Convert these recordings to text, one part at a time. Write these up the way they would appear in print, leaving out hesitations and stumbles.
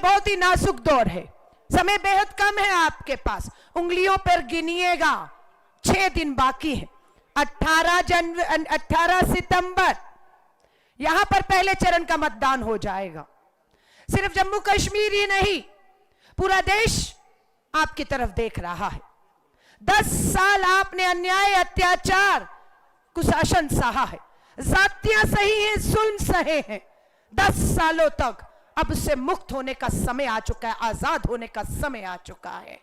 बहुत ही नाजुक दौर है, समय बेहद कम है आपके पास, उंगलियों पर गिनिएगा, 6 दिन बाकी है। 18 सितंबर यहां पर पहले चरण का मतदान हो जाएगा। सिर्फ जम्मू कश्मीर ही नहीं, पूरा देश आपकी तरफ देख रहा है। 10 साल आपने अन्याय, अत्याचार, कुशासन सहा है, जातियां सही हैं, जुल्म सहे हैं। 10 सालों तक अब उससे मुक्त होने का समय आ चुका है, आजाद होने का समय आ चुका है।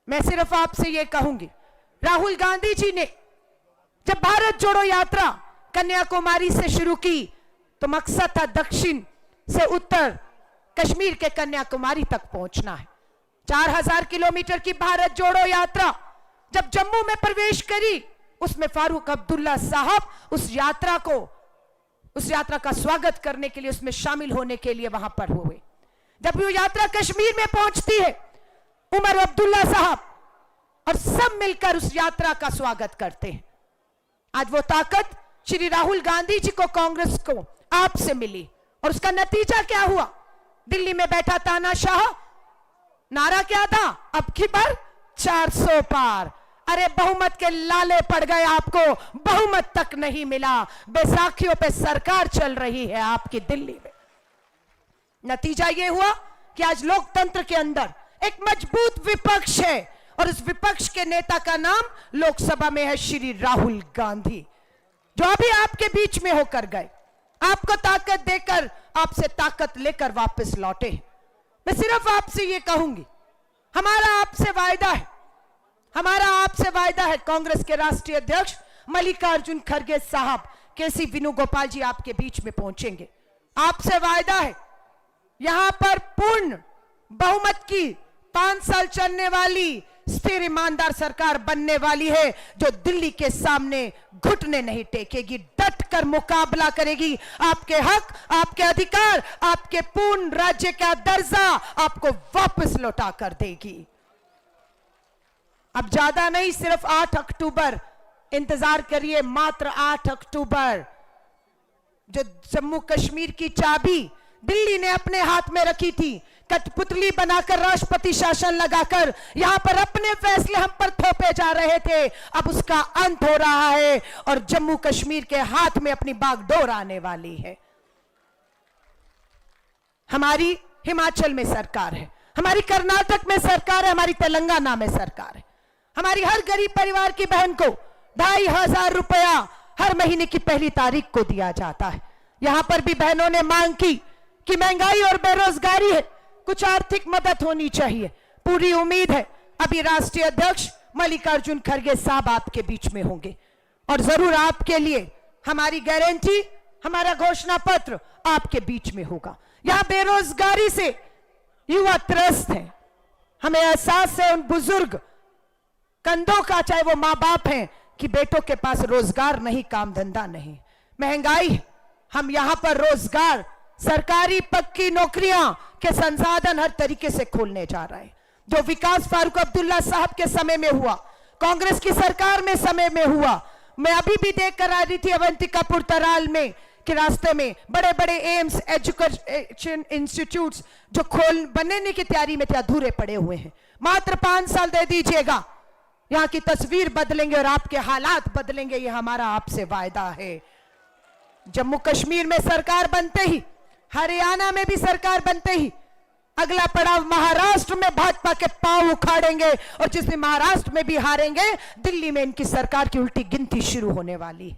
मैं सिर्फ आपसे यह कहूंगी, राहुल गांधी जी ने जब भारत जोड़ो यात्रा कन्याकुमारी से शुरू की तो मकसद था दक्षिण से उत्तर कश्मीर के कन्याकुमारी तक पहुंचना है। 4000 किलोमीटर की भारत जोड़ो यात्रा जब जम्मू में प्रवेश करी, उसमें फारूक अब्दुल्ला साहब उस यात्रा का स्वागत करने के लिए, उसमें शामिल होने के लिए वहां पर हुए। जब वो यात्रा कश्मीर में पहुंचती है, उमर अब्दुल्ला साहब और सब मिलकर उस यात्रा का स्वागत करते हैं। आज वो ताकत श्री राहुल गांधी जी को, कांग्रेस को आपसे मिली और उसका नतीजा क्या हुआ? दिल्ली में बैठा तानाशाह, नारा क्या था? अब की बार 400 पार। अरे बहुमत के लाले पड़ गए, आपको बहुमत तक नहीं मिला, बैसाखियों पे सरकार चल रही है आपकी दिल्ली में। नतीजा यह हुआ कि आज लोकतंत्र के अंदर एक मजबूत विपक्ष है और इस विपक्ष के नेता का नाम लोकसभा में है श्री राहुल गांधी, जो अभी आपके बीच में होकर गए, आपको ताकत देकर, आपसे ताकत लेकर वापस लौटे। मैं सिर्फ आपसे यह कहूंगी, हमारा आपसे वायदा है, कांग्रेस के राष्ट्रीय अध्यक्ष मल्लिकार्जुन खड़गे साहब, केसी वेणुगोपाल जी आपके बीच में पहुंचेंगे। आपसे वायदा है, यहां पर पूर्ण बहुमत की 5 साल चलने वाली स्थिर ईमानदार सरकार बनने वाली है, जो दिल्ली के सामने घुटने नहीं टेकेगी, डट कर मुकाबला करेगी, आपके हक, आपके अधिकार, आपके पूर्ण राज्य का दर्जा आपको वापस लौटा कर देगी। अब ज्यादा नहीं, सिर्फ 8 अक्टूबर इंतजार करिए, मात्र 8 अक्टूबर। जो जम्मू कश्मीर की चाबी दिल्ली ने अपने हाथ में रखी थी, कठपुतली बनाकर, राष्ट्रपति शासन लगाकर यहां पर अपने फैसले हम पर थोपे जा रहे थे, अब उसका अंत हो रहा है और जम्मू कश्मीर के हाथ में अपनी बागडोर आने वाली है। हमारी हिमाचल में सरकार है, हमारी कर्नाटक में सरकार है, हमारी तेलंगाना में सरकार है। हमारी हर गरीब परिवार की बहन को 2500 रुपया हर महीने की 1 तारीख को दिया जाता है। यहां पर भी बहनों ने मांग की कि महंगाई और बेरोजगारी है, कुछ आर्थिक मदद होनी चाहिए। पूरी उम्मीद है अभी राष्ट्रीय अध्यक्ष मल्लिकार्जुन खड़गे साहब आपके बीच में होंगे और जरूर आपके लिए हमारी गारंटी, हमारा घोषणा पत्र आपके बीच में होगा। यहां बेरोजगारी से युवा त्रस्त हैं, हमें एहसास है उन बुजुर्ग कंधों का, चाहे वो मां बाप हैं, कि बेटों के पास रोजगार नहीं, काम धंधा नहीं, महंगाई। हम यहां पर रोजगार, सरकारी पक्की नौकरियां के संसाधन हर तरीके से खोलने जा रहे हैं। जो विकास फारूक अब्दुल्ला साहब के समय में हुआ, कांग्रेस की सरकार में समय में हुआ, मैं अभी भी देख कर आ रही थी अवंतिकापुर तराल में कि रास्ते में बड़े बड़े एम्स, एजुकेशन इंस्टीट्यूट्स जो बनने की तैयारी में थे, अधूरे पड़े हुए हैं। मात्र 5 साल दे दीजिएगा, यहां की तस्वीर बदलेंगे और आपके हालात बदलेंगे, यह हमारा आपसे वायदा है। जम्मू कश्मीर में सरकार बनते ही, हरियाणा में भी सरकार बनते ही अगला पड़ाव महाराष्ट्र में भाजपा के पांव उखाड़ेंगे और जिस दिन महाराष्ट्र में भी हारेंगे, दिल्ली में इनकी सरकार की उल्टी गिनती शुरू होने वाली।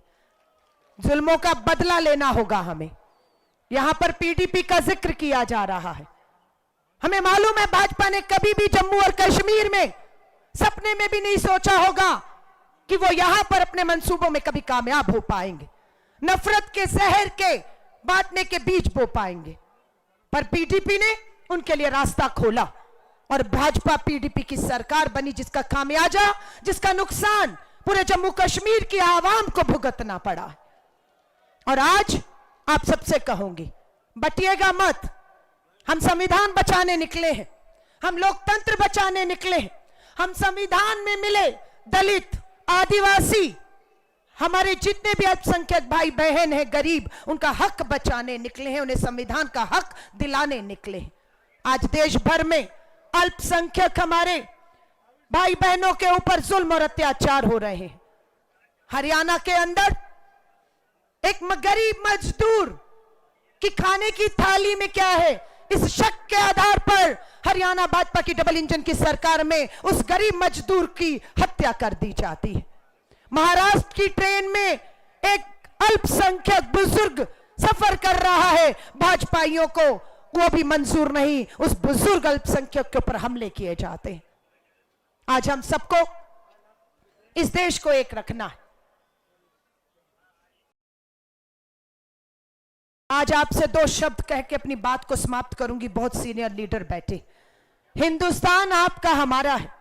जुल्मों का बदला लेना होगा हमें। यहां पर पीडीपी का जिक्र किया जा रहा है, हमें मालूम है भाजपा ने कभी भी जम्मू और कश्मीर में सपने में भी नहीं सोचा होगा कि वो यहां पर अपने मंसूबों में कभी कामयाब हो पाएंगे, नफरत के जहर के बांटने के बीज बो पाएंगे। पर पीडीपी ने उनके लिए रास्ता खोला और भाजपा पीडीपी की सरकार बनी, जिसका खामियाजा, जिसका नुकसान पूरे जम्मू कश्मीर की आवाम को भुगतना पड़ा। और आज आप सबसे कहूंगी, बटिएगा मत। हम संविधान बचाने निकले हैं, हम लोकतंत्र बचाने निकले हैं। हम संविधान में मिले दलित, आदिवासी, हमारे जितने भी अल्पसंख्यक भाई बहन हैं, गरीब, उनका हक बचाने निकले हैं, उन्हें संविधान का हक दिलाने निकले हैं। आज देश भर में अल्पसंख्यक हमारे भाई बहनों के ऊपर जुल्म और अत्याचार हो रहे हैं। हरियाणा के अंदर एक गरीब मजदूर की खाने की थाली में क्या है, इस शक के आधार पर हरियाणा भाजपा की डबल इंजन की सरकार में उस गरीब मजदूर की हत्या कर दी जाती है। महाराष्ट्र की ट्रेन में एक अल्पसंख्यक बुजुर्ग सफर कर रहा है, भाजपाइयों को वो भी मंजूर नहीं, उस बुजुर्ग अल्पसंख्यक के ऊपर हमले किए जाते हैं। आज हम सबको इस देश को एक रखना है। आज आपसे दो शब्द कह के अपनी बात को समाप्त करूंगी। बहुत सीनियर लीडर बैठे। हिंदुस्तान आपका हमारा है।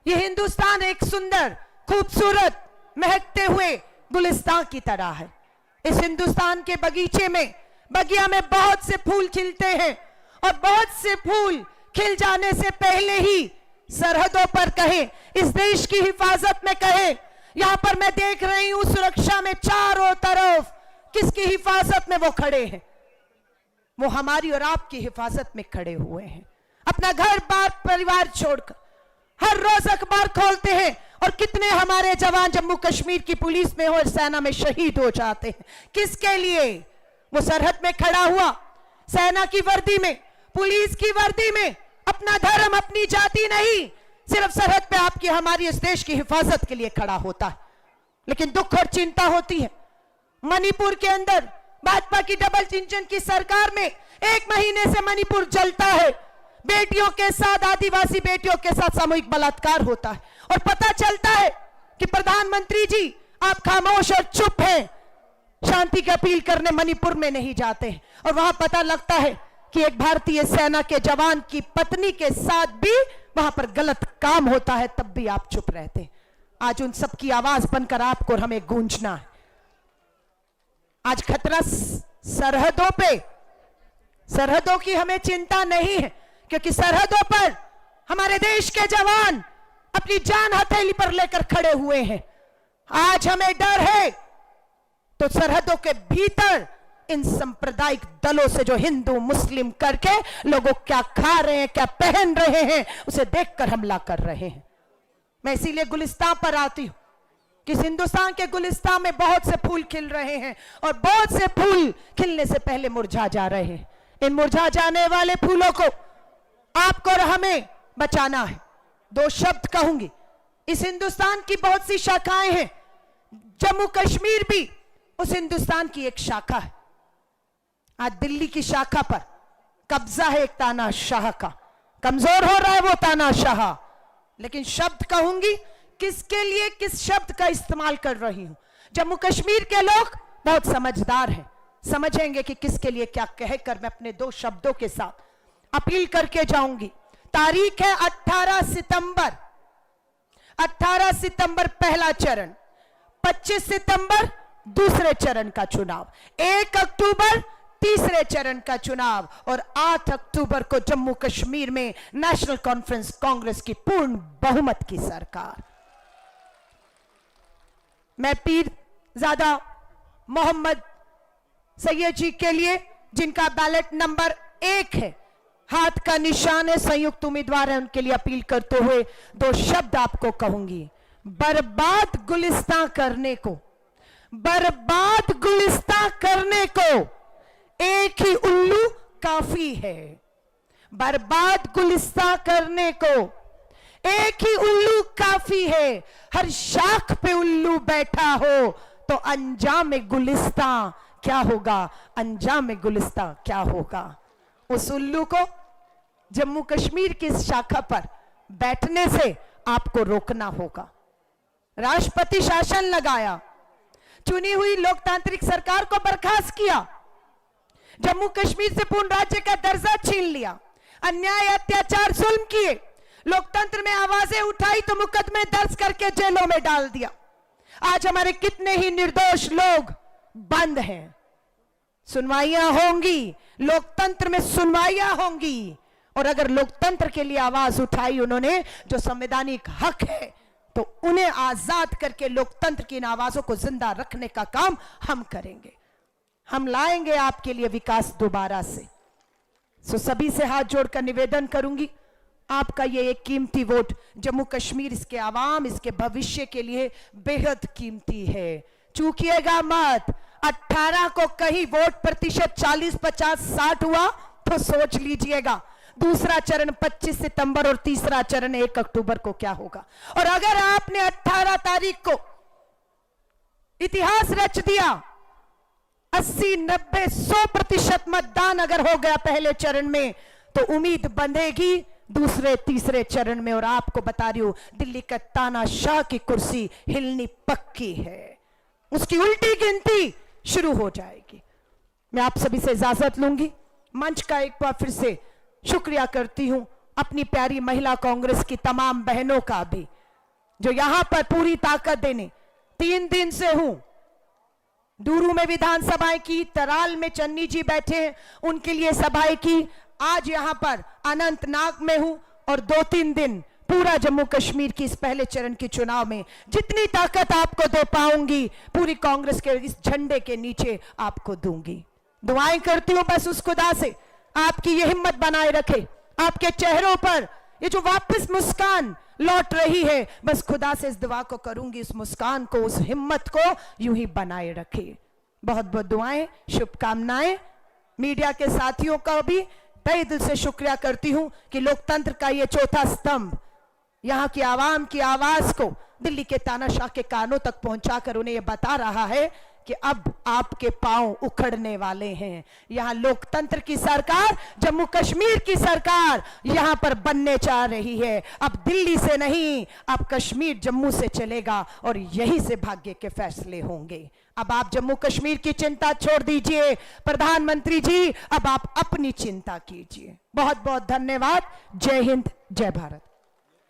यह हिंदुस्तान एक सुंदर, खूबसूरत, महकते हुए गुलिस्तान की तरह है। इस हिंदुस्तान के बगीचे में, बगिया में बहुत से फूल खिलते हैं और बहुत से फूल खिल जाने से पहले ही सरहदों पर कहें, इस देश की हिफाजत में कहें। यहां पर मैं देख रही हूं सुरक्षा में चारों तरफ किसकी हिफाजत में वो खड़े हैं? वो हमारी और आपकी हिफाजत में खड़े हुए हैं। अपना घर बार परिवार छोड़कर हर रोज अखबार खोलते हैं और कितने हमारे जवान जम्मू कश्मीर की पुलिस में हो और सेना में शहीद हो जाते हैं। किसके लिए? वो सरहद में खड़ा हुआ, सेना की वर्दी में, पुलिस की वर्दी में, अपना धर्म अपनी जाति नहीं, सिर्फ सरहद पे आपकी हमारी इस देश की हिफाजत के लिए खड़ा होता है। लेकिन दुख और चिंता होती है, मणिपुर के अंदर भाजपा की डबल इंजन की सरकार में 1 महीने से मणिपुर जलता है। बेटियों के साथ, आदिवासी बेटियों के साथ सामूहिक बलात्कार होता है और पता चलता है कि प्रधानमंत्री जी आप खामोश और चुप हैं, शांति की अपील करने मणिपुर में नहीं जाते हैं। और वहां पता लगता है कि एक भारतीय सेना के जवान की पत्नी के साथ भी वहां पर गलत काम होता है, तब भी आप चुप रहते हैं। आज उन सब की आवाज बनकर आपको और हमें गूंजना है। आज खतरा सरहदों पे, सरहदों की हमें चिंता नहीं है, क्योंकि सरहदों पर हमारे देश के जवान अपनी जान हथेली पर लेकर खड़े हुए हैं। आज हमें डर है तो सरहदों के भीतर इन सांप्रदायिक दलों से जो हिंदू मुस्लिम करके लोगों क्या खा रहे हैं, क्या पहन रहे हैं, उसे देखकर हमला कर रहे हैं। मैं इसीलिए गुलिस्तान पर आती हूं कि हिंदुस्तान के गुलिस्तान में बहुत से फूल खिल रहे हैं और बहुत से फूल खिलने से पहले मुरझा जा रहे हैं। इन मुरझा जाने वाले फूलों को आपको और हमें बचाना है। 2 शब्द कहूंगी। इस हिंदुस्तान की बहुत सी शाखाएं हैं, जम्मू कश्मीर भी उस हिंदुस्तान की एक शाखा है। आज दिल्ली की शाखा पर कब्जा है एक तानाशाह का, कमजोर हो रहा है वो तानाशाह। लेकिन शब्द कहूंगी, किसके लिए किस शब्द का इस्तेमाल कर रही हूं। जम्मू कश्मीर के लोग बहुत समझदार हैं, समझेंगे कि किसके लिए क्या कहकर मैं अपने 2 शब्दों के साथ अपील करके जाऊंगी। तारीख है 18 सितंबर। 18 सितंबर पहला चरण, 25 सितंबर दूसरे चरण का चुनाव, 1 अक्टूबर तीसरे चरण का चुनाव और 8 अक्टूबर को जम्मू कश्मीर में नेशनल कॉन्फ्रेंस कांग्रेस की पूर्ण बहुमत की सरकार। मैं पीर ज़ादा मोहम्मद सैयद जी के लिए, जिनका बैलेट नंबर 1 है, हाथ का निशान है, संयुक्त उम्मीदवार है, उनके लिए अपील करते हुए 2 शब्द आपको कहूंगी। बर्बाद गुलिस्तान करने को, बर्बाद गुलिस्तान करने को एक ही उल्लू काफी है। बर्बाद गुलिस्तान करने को एक ही उल्लू काफी है। हर शाख पे उल्लू बैठा हो तो अंजाम गुलिस्तान क्या होगा, अंजाम गुलिस्तान क्या होगा। उस उल्लू को जम्मू कश्मीर की इस शाखा पर बैठने से आपको रोकना होगा। राष्ट्रपति शासन लगाया, चुनी हुई लोकतांत्रिक सरकार को बर्खास्त किया, जम्मू कश्मीर से पूर्ण राज्य का दर्जा छीन लिया, अन्याय अत्याचार जुल्म किए, लोकतंत्र में आवाजें उठाई तो मुकदमे दर्ज करके जेलों में डाल दिया। आज हमारे कितने ही निर्दोष लोग बंद हैं। सुनवाइयां होंगी, लोकतंत्र में सुनवाइयां होंगी, और अगर लोकतंत्र के लिए आवाज उठाई उन्होंने, जो संवैधानिक हक है तो उन्हें आजाद करके लोकतंत्र की इन आवाजों को जिंदा रखने का काम हम करेंगे। हम लाएंगे आपके लिए विकास दोबारा से। सो सभी से हाथ जोड़कर निवेदन करूंगी, आपका ये एक कीमती वोट जम्मू कश्मीर, इसके आवाम, इसके भविष्य के लिए बेहद कीमती है। चूकिएगा मत। 18 को कहीं वोट प्रतिशत 40, 50, 60 हुआ तो सोच लीजिएगा दूसरा चरण 25 सितंबर और तीसरा चरण 1 अक्टूबर को क्या होगा। और अगर आपने 18 तारीख को इतिहास रच दिया, 80, 90, 100% मतदान अगर हो गया पहले चरण में, तो उम्मीद बंधेगी दूसरे तीसरे चरण में। और आपको बता रही हूं, दिल्ली का तानाशाह की कुर्सी हिलनी पक्की है, उसकी उल्टी गिनती शुरू हो जाएगी। मैं आप सभी से इजाजत लूंगी। मंच का एक बार फिर से शुक्रिया करती हूं अपनी प्यारी महिला कांग्रेस की तमाम बहनों का भी, जो यहां पर पूरी ताकत देने 3 दिन से हूं। डूरू में विधानसभाएं की, तराल में चन्नी जी बैठे हैं, उनके लिए सभाएं की। आज यहां पर अनंतनाग में हूं और 2-3 दिन पूरा जम्मू कश्मीर की इस पहले चरण के चुनाव में जितनी ताकत आपको दे पाऊंगी, पूरी कांग्रेस के इस झंडे के नीचे आपको दूंगी। दुआएं करती हूं बस उस खुदा से आपकी ये हिम्मत बनाए रखे, आपके चेहरों पर ये जो वापस मुस्कान लौट रही है, बस खुदा से इस दुआ को करूंगी, इस मुस्कान को, उस हिम्मत को यूं ही बनाए रखे। बहुत बहुत दुआएं, शुभकामनाएं। मीडिया के साथियों का भी तहे दिल से शुक्रिया करती हूं कि लोकतंत्र का ये चौथा स्तंभ यहां की आवाम की आवाज को दिल्ली के तानाशाह के कानों तक पहुंचाकर उन्हें यह बता रहा है कि अब आपके पांव उखड़ने वाले हैं। यहां लोकतंत्र की सरकार, जम्मू कश्मीर की सरकार यहां पर बनने जा रही है। अब दिल्ली से नहीं, अब कश्मीर जम्मू से चलेगा और यहीं से भाग्य के फैसले होंगे। अब आप जम्मू कश्मीर की चिंता छोड़ दीजिए, प्रधानमंत्री जी अब आप अपनी चिंता कीजिए। बहुत बहुत धन्यवाद। जय हिंद, जय भारत।